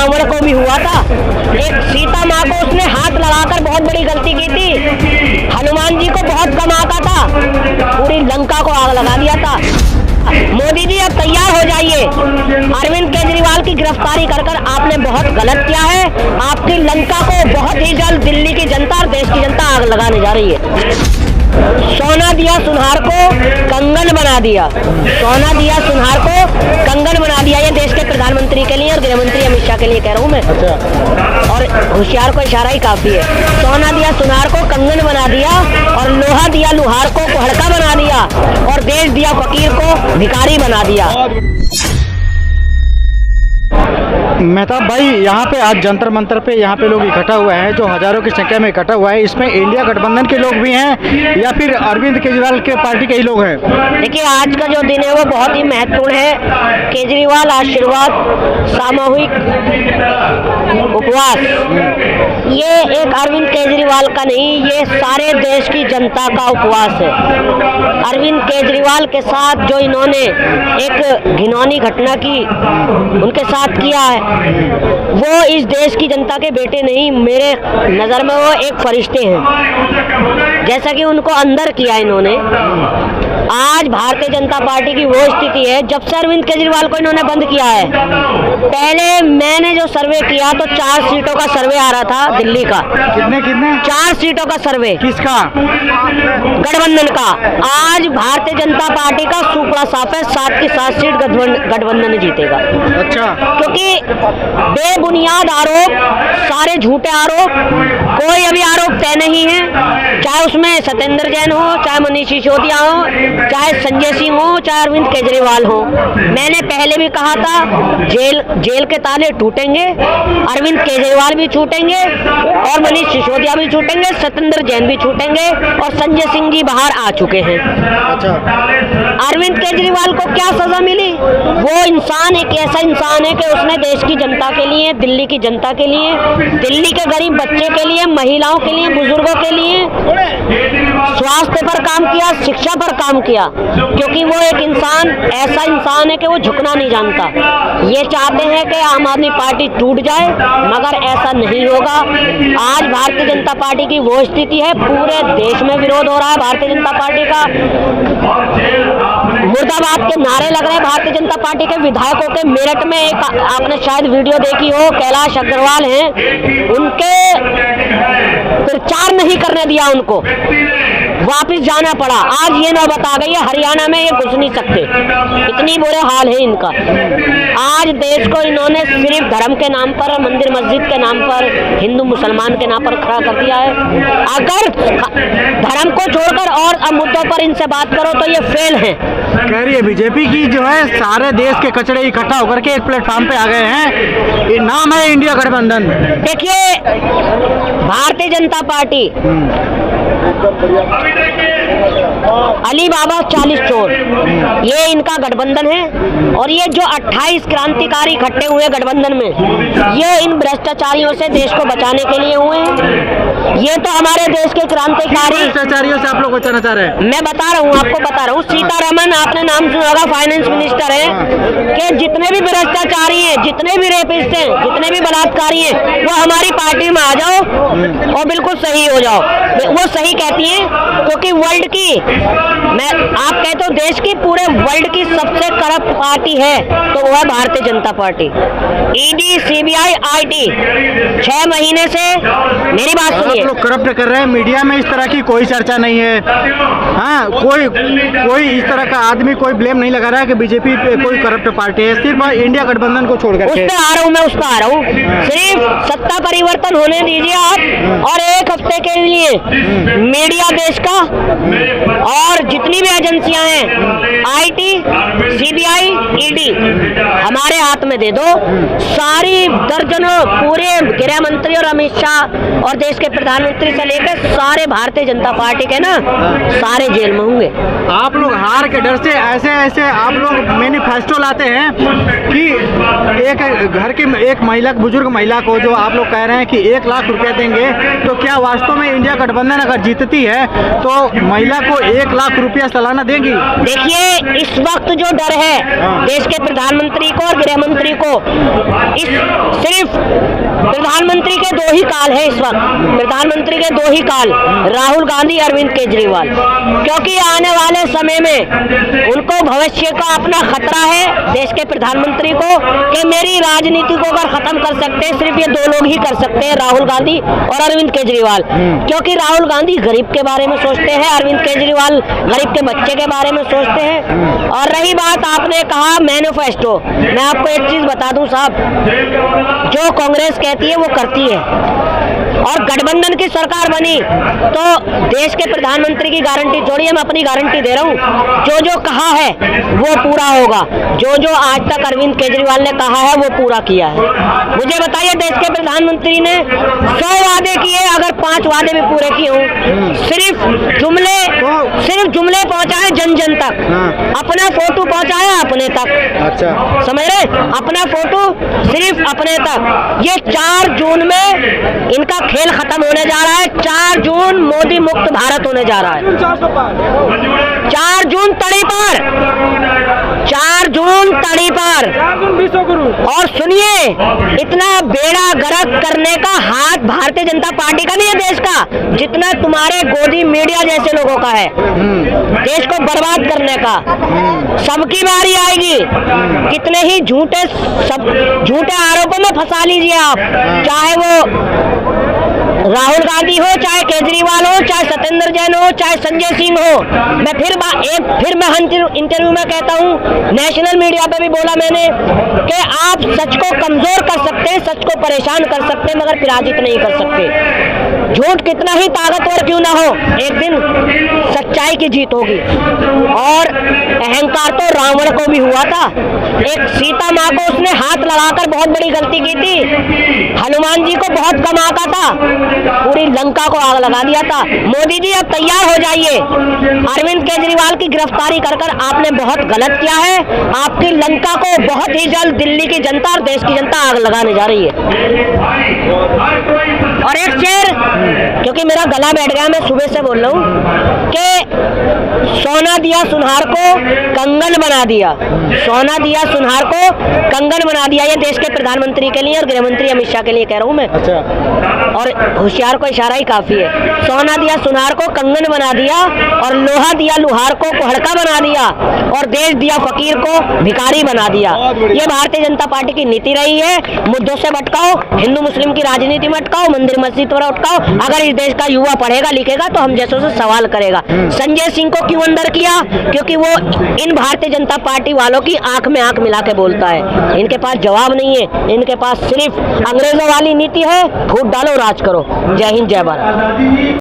रावण को भी हुआ था। एक सीता माँ को उसने हाथ लगाकर बहुत बड़ी गलती की थी। हनुमान जी को बहुत कम आता था, पूरी लंका को आग लगा दिया था। मोदी जी अब तैयार हो जाइए, अरविंद केजरीवाल की गिरफ्तारी कर कर आपने बहुत गलत किया है। आपकी लंका को बहुत ही जल्द दिल्ली की जनता और देश की जनता आग लगाने जा रही है। सोना दिया सुनार को कंगन बना दिया, सोना दिया सुनार को कंगन बना दिया। ये देश के प्रधानमंत्री के लिए और गृहमंत्री अमित शाह के लिए कह रहा हूँ मैं। अच्छा। और होशियार को इशारा ही काफी है। सोना दिया सुनार को कंगन बना दिया और लोहा दिया लुहार को कुहड़का बना दिया और देश दिया फकीर को भिखारी बना दिया। मेहताब भाई, यहाँ पे आज जंतर मंतर पे यहाँ पे लोग इकट्ठा हुए हैं, जो हजारों की संख्या में इकट्ठा हुआ है। इसमें इंडिया गठबंधन के लोग भी हैं या फिर अरविंद केजरीवाल के पार्टी के ही लोग हैं? देखिए, आज का जो दिन है वो बहुत ही महत्वपूर्ण है। केजरीवाल आशीर्वाद सामूहिक उपवास, ये एक अरविंद केजरीवाल का नहीं, ये सारे देश की जनता का उपवास है। अरविंद केजरीवाल के साथ जो इन्होंने एक घिनौनी घटना की उनके साथ किया है, वो इस देश की जनता के बेटे नहीं, मेरे नज़र में वो एक फरिश्ते हैं। जैसा कि उनको अंदर किया इन्होंने, आज भारतीय जनता पार्टी की वो स्थिति है। जब से अरविंद केजरीवाल को इन्होंने बंद किया है, पहले मैंने जो सर्वे किया तो 4 सीटों का सर्वे आ रहा था दिल्ली का। कितने 4 सीटों का सर्वे। किसका? गठबंधन का। आज भारतीय जनता पार्टी का सूपड़ा साफ है, 7 की 7 सीट गठबंधन जीतेगा। अच्छा। क्योंकि बेबुनियाद आरोप, सारे झूठे आरोप, कोई अभी आरोप तय नहीं है। चाहे उसमें सत्येंद्र जैन हो, चाहे मनीष सिसोदिया हो, चाहे संजय सिंह हो, चाहे अरविंद केजरीवाल हो। मैंने पहले भी कहा था, जेल के ताले टूटेंगे, अरविंद केजरीवाल भी छूटेंगे और मनीष सिसोदिया भी छूटेंगे, सत्येंद्र जैन भी छूटेंगे और संजय सिंह जी बाहर आ चुके हैं। अच्छा। अरविंद केजरीवाल को क्या सजा मिली? वो इंसान एक ऐसा इंसान है कि उसने देश की जनता के लिए, दिल्ली की जनता के लिए, दिल्ली के गरीब बच्चे के लिए, महिलाओं के लिए, बुजुर्गों के लिए स्वास्थ्य पर काम किया, शिक्षा पर काम किया। क्योंकि वो एक इंसान ऐसा इंसान है कि वो झुकना नहीं जानता। ये चाहते हैं कि आम आदमी पार्टी टूट जाए, मगर ऐसा नहीं होगा। आज भारतीय जनता पार्टी की वो स्थिति है, पूरे देश में विरोध हो रहा है भारतीय जनता पार्टी का। मुर्दाबाद के नारे लग रहे हैं भारतीय जनता पार्टी के विधायकों के। मेरठ में एक आपने शायद वीडियो देखी हो, कैलाश अग्रवाल हैं, उनके प्रचार नहीं करने दिया, उनको वापस जाना पड़ा। आज ये नौबत आ गई है, हरियाणा में ये घुस नहीं सकते, इतनी बुरे हाल है इनका। आज देश को इन्होंने सिर्फ धर्म के नाम पर, मंदिर मस्जिद के नाम पर, हिंदू मुसलमान के नाम पर खड़ा कर दिया है। अगर धर्म को छोड़कर और मुद्दों पर इनसे बात करो तो ये फेल है। कह रही है बीजेपी की जो है सारे देश के कचड़े इकट्ठा होकर के एक प्लेटफॉर्म पे आ गए हैं, ये नाम है इंडिया गठबंधन। देखिए, भारतीय जनता पार्टी अली बाबा 40 चोर, ये इनका गठबंधन है। और ये जो 28 क्रांतिकारी इकट्ठे हुए गठबंधन में, ये इन भ्रष्टाचारियों से देश को बचाने के लिए हुए हैं। ये तो हमारे देश के क्रांतिकारी भ्रष्टाचारियों से आप लोग बचाना चाह रहे हैं? मैं बता रहा हूँ, आपको बता रहा हूँ। सीतारमन, आपने नाम सुना होगा, फाइनेंस मिनिस्टर है, कि जितने भी भ्रष्टाचारी हैं, जितने भी रेपिस्ट हैं, जितने भी बलात्कारी हैं, वो हमारी पार्टी में आ जाओ और बिल्कुल सही हो जाओ। वो सही कहती हैं क्योंकि वर्ल्ड की, मैं आप कहते हो देश की, पूरे वर्ल्ड की सबसे करप्ट पार्टी है तो वो है Bharatiya Janata party. ED, CBI, IT 6 महीने से, मेरी बात सुनिए, लोग करप्ट कर रहे हैं। मीडिया में इस तरह की कोई चर्चा नहीं है। हाँ, कोई इस तरह का आदमी कोई ब्लेम नहीं लगा रहा है कि बीजेपी पे कोई करप्ट पार्टी है। सिर्फ इंडिया गठबंधन को छोड़कर उस पे आ रहा हूँ मैं, उस पे आ रहा हूँ। सिर्फ सत्ता परिवर्तन होने दीजिए आप, और 1 हफ्ते के लिए मीडिया देश का और जितनी भी एजेंसियां हैं, आईटी, सीबीआई, ईडी, हमारे हाथ में दे दो। सारी दर्जनों, पूरे गृह मंत्री और अमित शाह और देश के प्रधानमंत्री से लेकर सारे भारतीय जनता पार्टी के ना सारे जेल में होंगे। आप लोग हार के डर से ऐसे ऐसे आप लोग मैनिफेस्टो लाते हैं कि एक घर की एक महिला, बुजुर्ग महिला को जो आप लोग कह रहे हैं कि 1 लाख रुपए देंगे, तो क्या वास्तव में इंडिया गठबंधन अगर जीतती है तो महिला को 1 लाख रुपया सालाना देगी? देखिए, इस वक्त जो डर है देश के प्रधानमंत्री को और गृह मंत्री को, इस सिर्फ प्रधानमंत्री के 2 ही काल है इस वक्त, प्रधानमंत्री के 2 ही काल, राहुल गांधी, अरविंद केजरीवाल, क्योंकि आने वाले समय में उनको भविष्य का अपना खतरा है देश के प्रधानमंत्री को कि मेरी राजनीति को अगर खत्म कर सकते हैं सिर्फ ये 2 लोग ही कर सकते हैं, राहुल गांधी और अरविंद केजरीवाल। क्योंकि राहुल गांधी गरीब के बारे में सोचते हैं, अरविंद केजरीवाल गरीब के बच्चे के बारे में सोचते हैं। और रही बात आपने कहा मैनिफेस्टो, मैं आपको एक चीज बता दूं साहब, जो कांग्रेस कहती है वो करती है, और गठबंधन की सरकार बनी तो देश के प्रधानमंत्री की गारंटी छोड़िए, मैं अपनी गारंटी दे रहा हूँ, जो जो कहा है वो पूरा होगा। जो जो आज तक अरविंद केजरीवाल ने कहा है वो पूरा किया है। मुझे बताइए, देश के प्रधानमंत्री ने 100 वादे किए, अगर 5 वादे भी पूरे किए हों, सिर्फ जुमले पहुंचाए जन जन तक, अपना फोटो पहुंचाया अपने तक। अच्छा, समझ रहे, अपना फोटो सिर्फ अपने तक। ये 4 जून में इनका खेल खत्म होने जा रहा है। 4 जून मोदी मुक्त भारत होने जा रहा है। 4 जून तड़ी पर, 4 जून तड़ी पर। और सुनिए, इतना बेड़ा गर्क करने का हाथ भारतीय जनता पार्टी का नहीं है देश का, जितना तुम्हारे गोदी मीडिया जैसे लोगों का है देश को बर्बाद करने का। सबकी बारी आएगी, कितने ही झूठे आरोपों में फंसा लीजिए आप, चाहे वो राहुल गांधी हो, चाहे केजरीवाल हो, चाहे सत्येंद्र जैन हो, चाहे संजय सिंह हो। मैं फिर मैं इंटरव्यू में कहता हूँ, नेशनल मीडिया पे भी बोला मैंने कि आप सच को कमजोर कर सकते हैं, सच को परेशान कर सकते हैं, मगर पराजित नहीं कर सकते। झूठ कितना ही ताकतवर क्यों ना हो, एक दिन सच्चाई की जीत होगी। और अहंकार तो रावण को भी हुआ था। एक सीता माँ को उसने हाथ लगाकर बहुत बड़ी गलती की थी। हनुमान जी को बहुत कम आता था, पूरी लंका को आग लगा दिया था। मोदी जी अब तैयार हो जाइए, अरविंद केजरीवाल की गिरफ्तारी कर आपने बहुत गलत किया है। आपकी लंका को बहुत ही जल्द दिल्ली की जनता और देश की जनता आग लगाने जा रही है। और एक शेर, क्योंकि मेरा गला बैठ गया, मैं सुबह से बोल रहा हूँ कि सोना दिया सुनहार को कंगन बना दिया, सोना दिया सुनहार को कंगन बना दिया। ये देश के प्रधानमंत्री के लिए और गृह मंत्री अमित शाह के लिए कह रहा हूँ मैं। अच्छा। और होशियार को इशारा ही काफी है। सोना दिया सुनहार को कंगन बना दिया, और लोहा दिया लुहार को कुहड़का बना दिया, और देश दिया फकीर को भिखारी बना दिया। ये भारतीय जनता पार्टी की नीति रही है। मुद्दों से भटकाओ, हिंदू मुस्लिम की राजनीति में अटकाओ, मंदिर मस्जिद पर अटकाओ। अगर इस देश का युवा पढ़ेगा लिखेगा तो हम जैसों से सवाल करेगा। संजय सिंह को क्यों अंदर किया? क्योंकि वो इन भारतीय जनता पार्टी वालों की आंख में आंख मिला के बोलता है। इनके पास जवाब नहीं है, इनके पास सिर्फ अंग्रेजों वाली नीति है, फूट डालो राज करो। जय हिंद, जय भारत।